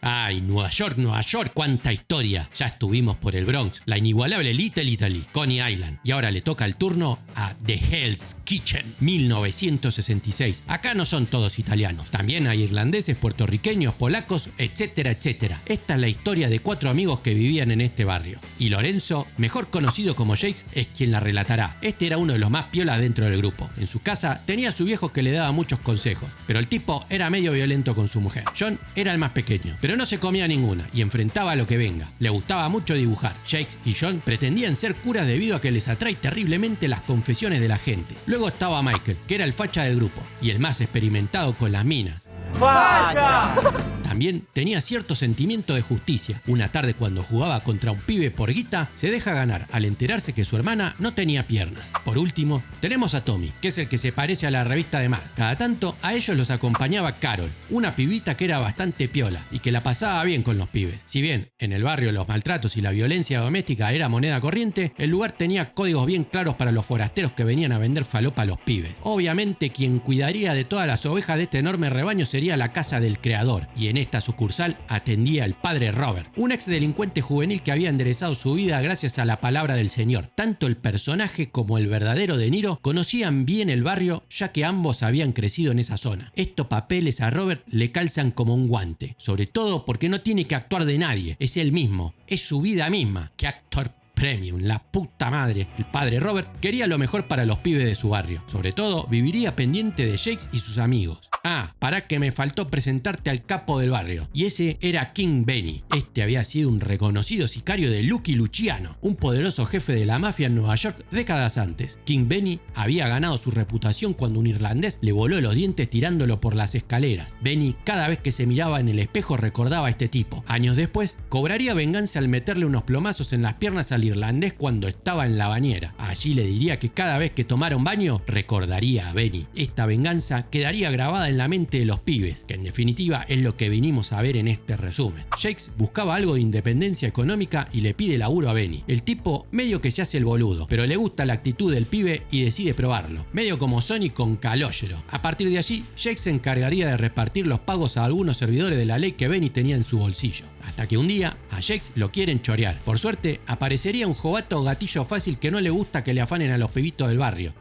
Ay, Nueva York, cuánta historia. Ya estuvimos por el Bronx, la inigualable Little Italy, Coney Island. Y ahora le toca el turno a The Hell's Kitchen, 1966. Acá no son todos italianos. También hay irlandeses, puertorriqueños, polacos, etcétera, etcétera. Esta es la historia de 4 amigos que vivían en este barrio. Y Lorenzo, mejor conocido como Jakes, es quien la relatará. Este era uno de los más piolas dentro del grupo. En su casa tenía a su viejo que le daba muchos consejos, pero el tipo era medio violento con su mujer. John era el más pequeño, pero no se comía ninguna y enfrentaba a lo que venga. Le gustaba mucho dibujar. Jakes y John pretendían ser curas debido a que les atrae terriblemente las confesiones de la gente. Luego estaba Michael, que era el facha del grupo y el más experimentado con las minas. ¡Facha! También tenía cierto sentimiento de justicia. Una tarde cuando jugaba contra un pibe por guita, se deja ganar al enterarse que su hermana no tenía piernas. Por último, tenemos a Tommy, que es el que se parece a la revista de Mad. Cada tanto a ellos los acompañaba Carol, una pibita que era bastante piola y que la pasaba bien con los pibes. Si bien en el barrio los maltratos y la violencia doméstica era moneda corriente, el lugar tenía códigos bien claros para los forasteros que venían a vender falopa a los pibes. Obviamente quien cuidaría de todas las ovejas de este enorme rebaño sería la casa del creador, y en esta sucursal atendía el padre Robert, un ex delincuente juvenil que había enderezado su vida gracias a la palabra del Señor. Tanto el personaje como el verdadero De Niro conocían bien el barrio, ya que ambos habían crecido en esa zona. Estos papeles a Robert le calzan como un guante, sobre todo porque no tiene que actuar de nadie, es él mismo, es su vida misma. ¡Qué actor premium, la puta madre! El padre Robert quería lo mejor para los pibes de su barrio. Sobre todo, viviría pendiente de Jakes y sus amigos. Ah, pará que me faltó presentarte al capo del barrio. Y ese era King Benny. Este había sido un reconocido sicario de Lucky Luciano, un poderoso jefe de la mafia en Nueva York décadas antes. King Benny había ganado su reputación cuando un irlandés le voló los dientes tirándolo por las escaleras. Benny, cada vez que se miraba en el espejo, recordaba a este tipo. Años después, cobraría venganza al meterle unos plomazos en las piernas al irlandés cuando estaba en la bañera. Allí le diría que cada vez que tomara un baño, recordaría a Benny. Esta venganza quedaría grabada en la mente de los pibes, que en definitiva es lo que vinimos a ver en este resumen. Jakes buscaba algo de independencia económica y le pide laburo a Benny. El tipo medio que se hace el boludo, pero le gusta la actitud del pibe y decide probarlo. Medio como Sonic con Calogero. A partir de allí, Jakes se encargaría de repartir los pagos a algunos servidores de la ley que Benny tenía en su bolsillo. Hasta que un día a Jakes lo quieren chorear. Por suerte, aparecería un jovato gatillo fácil que no le gusta que le afanen a los pibitos del barrio.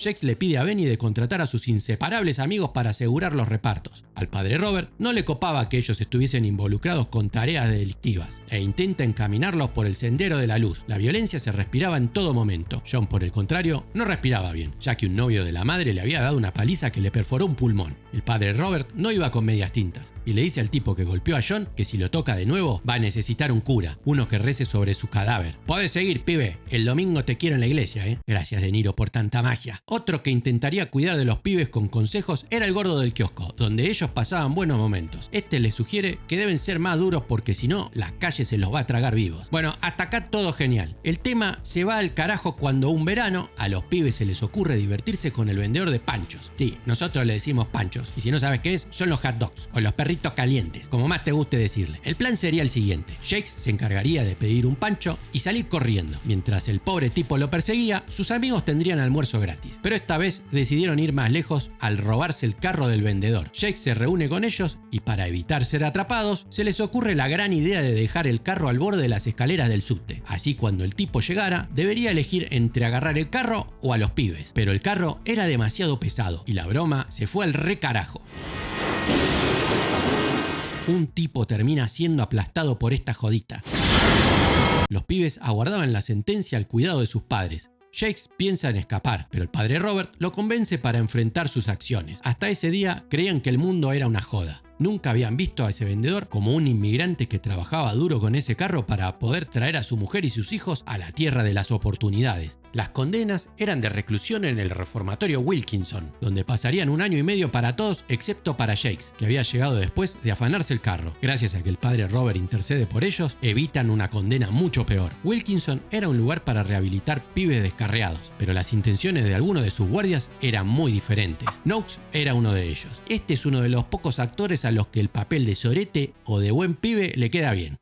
Jakes le pide a Benny de contratar a sus inseparables amigos para asegurar los repartos. Al padre Robert no le copaba que ellos estuviesen involucrados con tareas delictivas e intenta encaminarlos por el sendero de la luz. La violencia se respiraba en todo momento. John, por el contrario, no respiraba bien, ya que un novio de la madre le había dado una paliza que le perforó un pulmón. El padre Robert no iba con medias tintas y le dice al tipo que golpeó a John que si lo toca de nuevo va a necesitar un cura, uno que rece sobre su cadáver. Podés seguir, pibe, el domingo te quiero en la iglesia, ¿eh? Gracias, De Niro, por tanta magia. Otro que intentaría cuidar de los pibes con consejos era el gordo del kiosco, donde ellos pasaban buenos momentos. Este les sugiere que deben ser más duros porque si no, la calle se los va a tragar vivos. Bueno, hasta acá todo genial. El tema se va al carajo cuando un verano a los pibes se les ocurre divertirse con el vendedor de panchos. Sí, nosotros le decimos panchos, y si no sabes qué es, son los hot dogs o los perritos calientes, como más te guste decirle. El plan sería el siguiente: Jakes se encargaría de pedir un pancho y salir corriendo. Mientras el pobre tipo lo perseguía, sus amigos tendrían almuerzo gratis. Pero esta vez decidieron ir más lejos al robarse el carro del vendedor. Jakes se reúne con ellos y para evitar ser atrapados, se les ocurre la gran idea de dejar el carro al borde de las escaleras del subte. Así cuando el tipo llegara, debería elegir entre agarrar el carro o a los pibes. Pero el carro era demasiado pesado y la broma se fue al recarajo. Un tipo termina siendo aplastado por esta jodita. Los pibes aguardaban la sentencia al cuidado de sus padres. Jakes piensa en escapar, pero el padre Robert lo convence para enfrentar sus acciones. Hasta ese día creían que el mundo era una joda. Nunca habían visto a ese vendedor como un inmigrante que trabajaba duro con ese carro para poder traer a su mujer y sus hijos a la tierra de las oportunidades. Las condenas eran de reclusión en el reformatorio Wilkinson, donde pasarían 1 año y medio para todos excepto para Jakes, que había llegado después de afanarse el carro. Gracias a que el padre Robert intercede por ellos, evitan una condena mucho peor. Wilkinson era un lugar para rehabilitar pibes descarriados, pero las intenciones de algunos de sus guardias eran muy diferentes. Knox era uno de ellos. Este es uno de los pocos actores a los que el papel de sorete o de buen pibe le queda bien.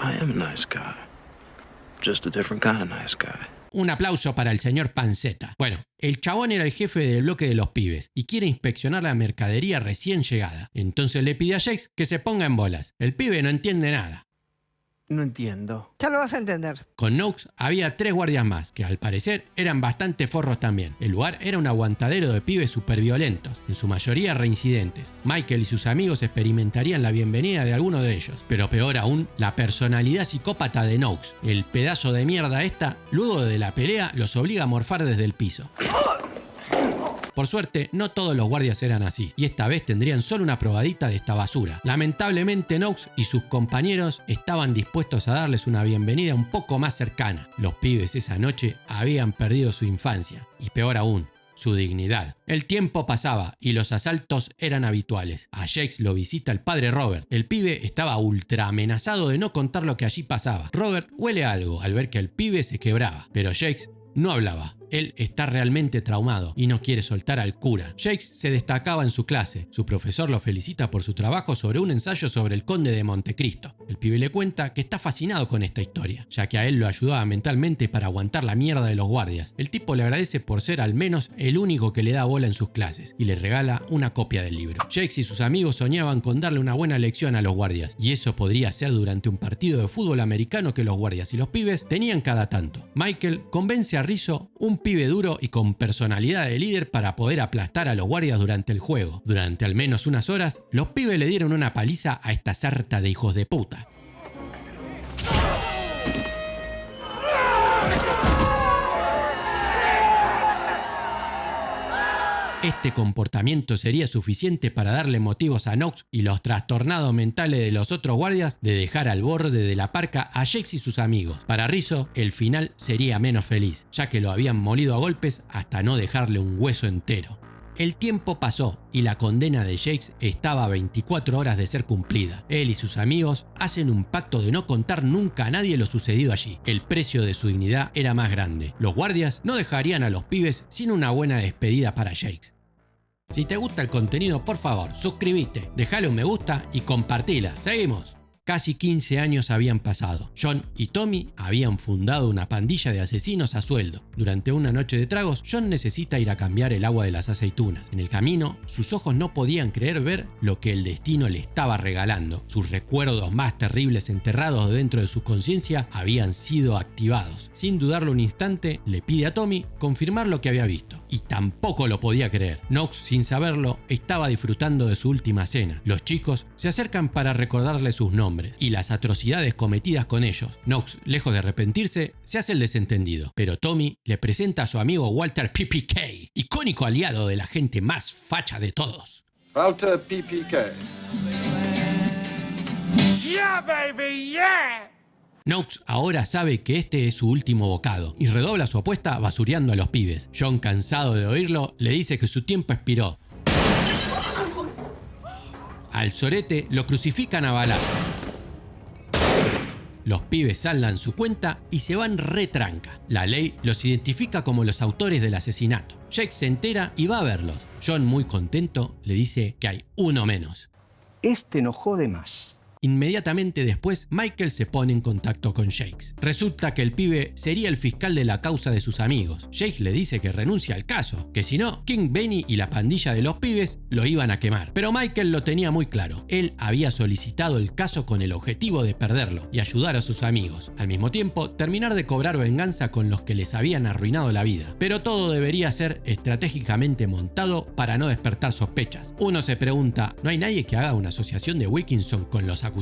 I am a nice guy. Just a different kind of nice guy. Un aplauso para el señor Panceta. Bueno, el chabón era el jefe del bloque de los pibes y quiere inspeccionar la mercadería recién llegada. Entonces le pide a Jakes que se ponga en bolas. El pibe no entiende nada. No entiendo. Ya lo vas a entender. Con Noakes había 3 guardias más, que al parecer eran bastante forros también. El lugar era un aguantadero de pibes superviolentos, en su mayoría reincidentes. Michael y sus amigos experimentarían la bienvenida de alguno de ellos. Pero peor aún, la personalidad psicópata de Noakes. El pedazo de mierda esta, luego de la pelea, los obliga a morfar desde el piso. Por suerte, no todos los guardias eran así, y esta vez tendrían solo una probadita de esta basura. Lamentablemente, Noakes y sus compañeros estaban dispuestos a darles una bienvenida un poco más cercana. Los pibes esa noche habían perdido su infancia, y peor aún, su dignidad. El tiempo pasaba y los asaltos eran habituales. A Jakes lo visita el padre Robert. El pibe estaba ultra amenazado de no contar lo que allí pasaba. Robert huele algo al ver que el pibe se quebraba, pero Jakes no hablaba. Él está realmente traumado y no quiere soltar al cura. Jakes se destacaba en su clase. Su profesor lo felicita por su trabajo sobre un ensayo sobre el conde de Montecristo. El pibe le cuenta que está fascinado con esta historia, ya que a él lo ayudaba mentalmente para aguantar la mierda de los guardias. El tipo le agradece por ser al menos el único que le da bola en sus clases y le regala una copia del libro. Jakes y sus amigos soñaban con darle una buena lección a los guardias, y eso podría ser durante un partido de fútbol americano que los guardias y los pibes tenían cada tanto. Michael convence a Rizzo, un pibe duro y con personalidad de líder, para poder aplastar a los guardias durante el juego. Durante al menos unas horas, los pibes le dieron una paliza a esta sarta de hijos de puta. Este comportamiento sería suficiente para darle motivos a Noakes y los trastornados mentales de los otros guardias de dejar al borde de la parca a Jakes y sus amigos. Para Rizzo, el final sería menos feliz, ya que lo habían molido a golpes hasta no dejarle un hueso entero. El tiempo pasó y la condena de Jakes estaba a 24 horas de ser cumplida. Él y sus amigos hacen un pacto de no contar nunca a nadie lo sucedido allí. El precio de su dignidad era más grande. Los guardias no dejarían a los pibes sin una buena despedida para Jakes. Si te gusta el contenido, por favor, suscríbete, dejale un me gusta y compartila. ¡Seguimos! Casi 15 años habían pasado. John y Tommy habían fundado una pandilla de asesinos a sueldo. Durante una noche de tragos, John necesita ir a cambiar el agua de las aceitunas. En el camino, sus ojos no podían creer ver lo que el destino le estaba regalando. Sus recuerdos más terribles enterrados dentro de su conciencia habían sido activados. Sin dudarlo un instante, le pide a Tommy confirmar lo que había visto. Y tampoco lo podía creer. Knox, sin saberlo, estaba disfrutando de su última cena. Los chicos se acercan para recordarle sus nombres y las atrocidades cometidas con ellos. Knox, lejos de arrepentirse, se hace el desentendido, pero Tommy le presenta a su amigo Walter PPK, icónico aliado de la gente más facha de todos. Walter PPK. Yeah, baby, yeah! Knox ahora sabe que este es su último bocado y redobla su apuesta basureando a los pibes. John, cansado de oírlo, le dice que su tiempo expiró. Al sorete lo crucifican a balazos. Los pibes saldan su cuenta y se van retranca. La ley los identifica como los autores del asesinato. Jake se entera y va a verlos. John, muy contento, le dice que hay uno menos. Este no jode más. Inmediatamente después, Michael se pone en contacto con Jakes. Resulta que el pibe sería el fiscal de la causa de sus amigos. Jakes le dice que renuncia al caso, que si no, King Benny y la pandilla de los pibes lo iban a quemar. Pero Michael lo tenía muy claro. Él había solicitado el caso con el objetivo de perderlo y ayudar a sus amigos. Al mismo tiempo, terminar de cobrar venganza con los que les habían arruinado la vida. Pero todo debería ser estratégicamente montado para no despertar sospechas. Uno se pregunta, ¿no hay nadie que haga una asociación de Wilkinson con los acusados?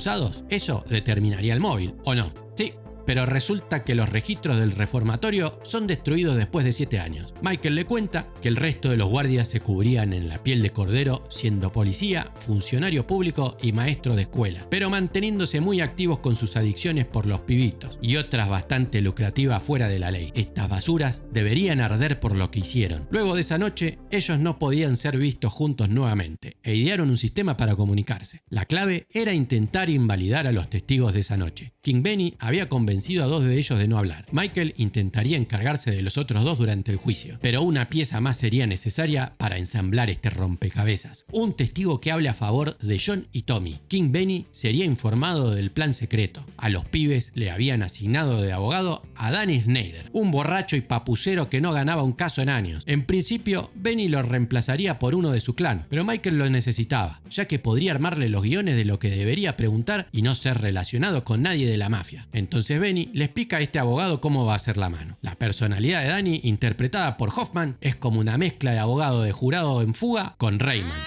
Eso determinaría el móvil, ¿o no? Sí, pero resulta que los registros del reformatorio son destruidos después de 7 años. Michael le cuenta que el resto de los guardias se cubrían en la piel de cordero siendo policía, funcionario público y maestro de escuela, pero manteniéndose muy activos con sus adicciones por los pibitos y otras bastante lucrativas fuera de la ley. Estas basuras deberían arder por lo que hicieron. Luego de esa noche, ellos no podían ser vistos juntos nuevamente e idearon un sistema para comunicarse. La clave era intentar invalidar a los testigos de esa noche. King Benny había convencido convencido a 2 de ellos de no hablar. Michael intentaría encargarse de los otros 2 durante el juicio, pero una pieza más sería necesaria para ensamblar este rompecabezas. Un testigo que hable a favor de John y Tommy. King Benny sería informado del plan secreto. A los pibes le habían asignado de abogado a Danny Snyder, un borracho y papucero que no ganaba un caso en años. En principio, Benny lo reemplazaría por uno de su clan, pero Michael lo necesitaba, ya que podría armarle los guiones de lo que debería preguntar y no ser relacionado con nadie de la mafia. Entonces Benny le explica a este abogado cómo va a ser la mano. La personalidad de Danny, interpretada por Hoffman, es como una mezcla de abogado de jurado en fuga con Rayman.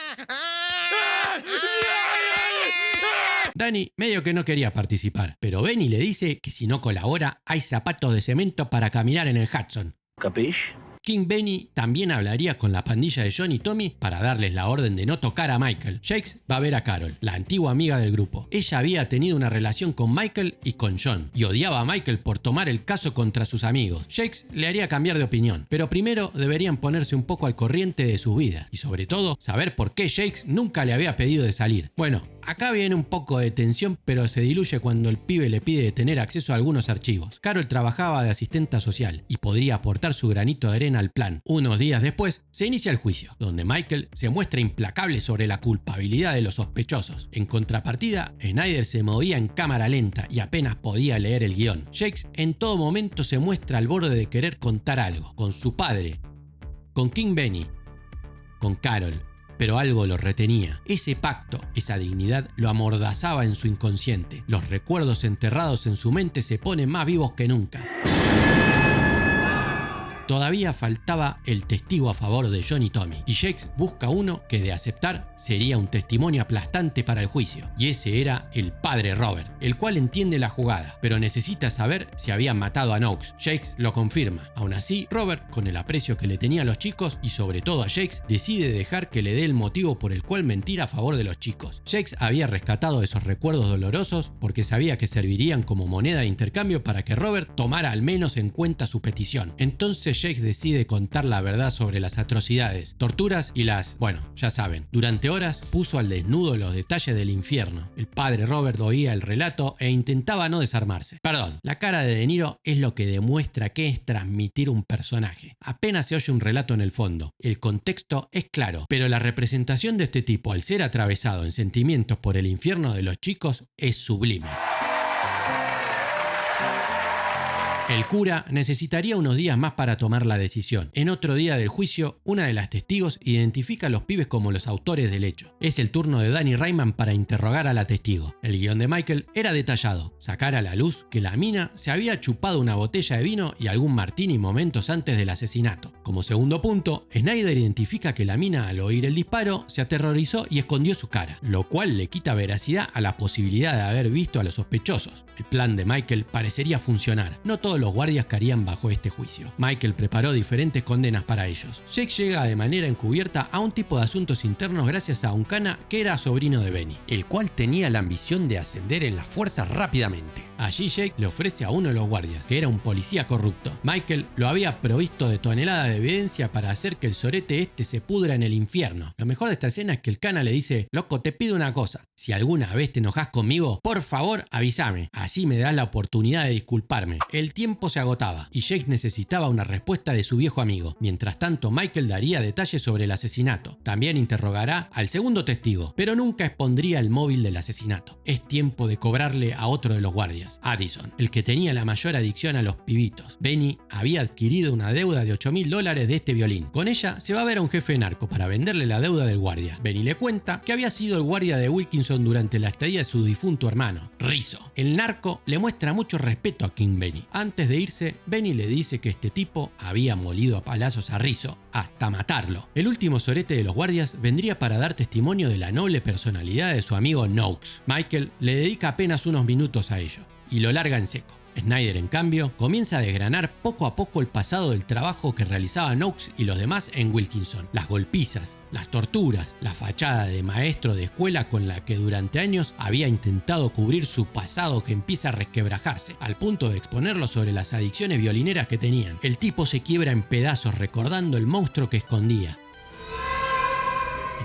Danny medio que no quería participar, pero Benny le dice que si no colabora hay zapatos de cemento para caminar en el Hudson. ¿Capish? King Benny también hablaría con la pandilla de John y Tommy para darles la orden de no tocar a Michael. Jakes va a ver a Carol, la antigua amiga del grupo. Ella había tenido una relación con Michael y con John, y odiaba a Michael por tomar el caso contra sus amigos. Jakes le haría cambiar de opinión, pero primero deberían ponerse un poco al corriente de sus vidas, y sobre todo, saber por qué Jakes nunca le había pedido de salir. Bueno, acá viene un poco de tensión, pero se diluye cuando el pibe le pide tener acceso a algunos archivos. Carol trabajaba de asistenta social y podría aportar su granito de arena al plan. Unos días después se inicia el juicio, donde Michael se muestra implacable sobre la culpabilidad de los sospechosos. En contrapartida, Snyder se movía en cámara lenta y apenas podía leer el guión. Jakes en todo momento se muestra al borde de querer contar algo, con su padre, con King Benny, con Carol. Pero algo lo retenía. Ese pacto, esa dignidad, lo amordazaba en su inconsciente. Los recuerdos enterrados en su mente se ponen más vivos que nunca. Todavía faltaba el testigo a favor de John y Tommy, y Jakes busca uno que de aceptar sería un testimonio aplastante para el juicio, y ese era el padre Robert, el cual entiende la jugada, pero necesita saber si habían matado a Knox. Jakes lo confirma. Aún así, Robert, con el aprecio que le tenía a los chicos y sobre todo a Jakes, decide dejar que le dé el motivo por el cual mentir a favor de los chicos. Jakes había rescatado esos recuerdos dolorosos porque sabía que servirían como moneda de intercambio para que Robert tomara al menos en cuenta su petición. Entonces Jakes decide contar la verdad sobre las atrocidades, torturas y bueno, ya saben, durante horas puso al desnudo los detalles del infierno. El padre Robert oía el relato e intentaba no desarmarse. Perdón, la cara de De Niro es lo que demuestra qué es transmitir un personaje. Apenas se oye un relato en el fondo, el contexto es claro, pero la representación de este tipo al ser atravesado en sentimientos por el infierno de los chicos es sublime. El cura necesitaría unos días más para tomar la decisión. En otro día del juicio, una de las testigos identifica a los pibes como los autores del hecho. Es el turno de Danny Rayman para interrogar a la testigo. El guión de Michael era detallado, sacar a la luz que la mina se había chupado una botella de vino y algún martini momentos antes del asesinato. Como segundo punto, Snyder identifica que la mina al oír el disparo se aterrorizó y escondió su cara, lo cual le quita veracidad a la posibilidad de haber visto a los sospechosos. El plan de Michael parecería funcionar. No todos los guardias caerían bajo este juicio. Michael preparó diferentes condenas para ellos. Jake llega de manera encubierta a un tipo de asuntos internos gracias a un cana que era sobrino de Benny, el cual tenía la ambición de ascender en las fuerzas rápidamente. Allí Jake le ofrece a uno de los guardias, que era un policía corrupto. Michael lo había provisto de toneladas de evidencia para hacer que el sorete este se pudra en el infierno. Lo mejor de esta escena es que el cana le dice: loco, te pido una cosa, si alguna vez te enojas conmigo, por favor avísame, así me das la oportunidad de disculparme. El tiempo se agotaba y Jake necesitaba una respuesta de su viejo amigo. Mientras tanto, Michael daría detalles sobre el asesinato. También interrogará al segundo testigo, pero nunca expondría el móvil del asesinato. Es tiempo de cobrarle a otro de los guardias, Addison, el que tenía la mayor adicción a los pibitos. Benny había adquirido una deuda de $8.000 de este violín. Con ella se va a ver a un jefe narco para venderle la deuda del guardia. Benny le cuenta que había sido el guardia de Wilkinson durante la estadía de su difunto hermano, Rizzo. El narco le muestra mucho respeto a King Benny. Antes de irse, Benny le dice que este tipo había molido a palazos a Rizzo hasta matarlo. El último sorete de los guardias vendría para dar testimonio de la noble personalidad de su amigo Knox. Michael le dedica apenas unos minutos a ello y lo larga en seco. Snyder, en cambio, comienza a desgranar poco a poco el pasado del trabajo que realizaba Knox y los demás en Wilkinson. Las golpizas, las torturas, la fachada de maestro de escuela con la que durante años había intentado cubrir su pasado que empieza a resquebrajarse, al punto de exponerlo sobre las adicciones violineras que tenían. El tipo se quiebra en pedazos recordando el monstruo que escondía.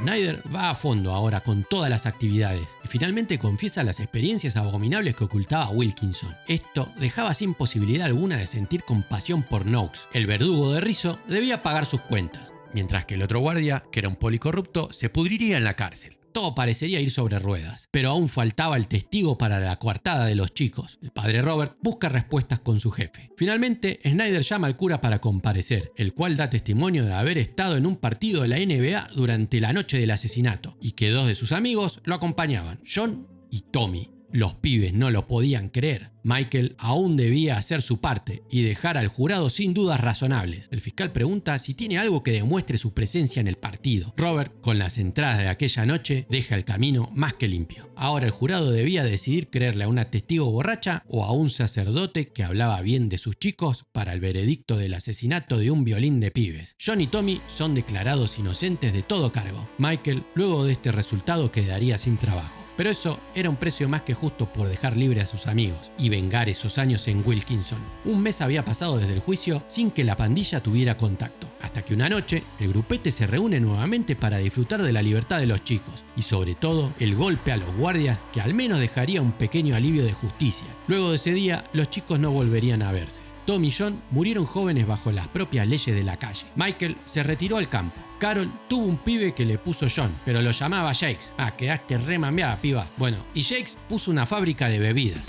Snyder va a fondo ahora con todas las actividades y finalmente confiesa las experiencias abominables que ocultaba Wilkinson. Esto dejaba sin posibilidad alguna de sentir compasión por Knox. El verdugo de Rizzo debía pagar sus cuentas, mientras que el otro guardia, que era un policorrupto, se pudriría en la cárcel. Todo parecería ir sobre ruedas, pero aún faltaba el testigo para la coartada de los chicos. El padre Robert busca respuestas con su jefe. Finalmente, Snyder llama al cura para comparecer, el cual da testimonio de haber estado en un partido de la NBA durante la noche del asesinato, y que 2 de sus amigos lo acompañaban, John y Tommy. Los pibes no lo podían creer. Michael aún debía hacer su parte y dejar al jurado sin dudas razonables. El fiscal pregunta si tiene algo que demuestre su presencia en el partido. Robert, con las entradas de aquella noche, deja el camino más que limpio. Ahora el jurado debía decidir creerle a una testigo borracha o a un sacerdote que hablaba bien de sus chicos para el veredicto del asesinato de un violín de pibes. John y Tommy son declarados inocentes de todo cargo. Michael, luego de este resultado, quedaría sin trabajo. Pero eso era un precio más que justo por dejar libre a sus amigos y vengar esos años en Wilkinson. Un mes había pasado desde el juicio sin que la pandilla tuviera contacto, hasta que una noche el grupete se reúne nuevamente para disfrutar de la libertad de los chicos y sobre todo el golpe a los guardias, que al menos dejaría un pequeño alivio de justicia. Luego de ese día los chicos no volverían a verse. Tom y John murieron jóvenes bajo las propias leyes de la calle. Michael se retiró al campo. Carol tuvo un pibe que le puso John, pero lo llamaba Jakes. Quedaste re mambeada, piba. Bueno, y Jakes puso una fábrica de bebidas.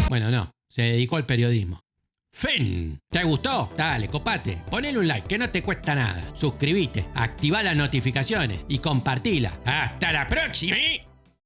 Bueno, no, se dedicó al periodismo. Fin. ¿Te gustó? Dale, copate. Ponele un like, que no te cuesta nada. Suscribite, activa las notificaciones y compartila. ¡Hasta la próxima!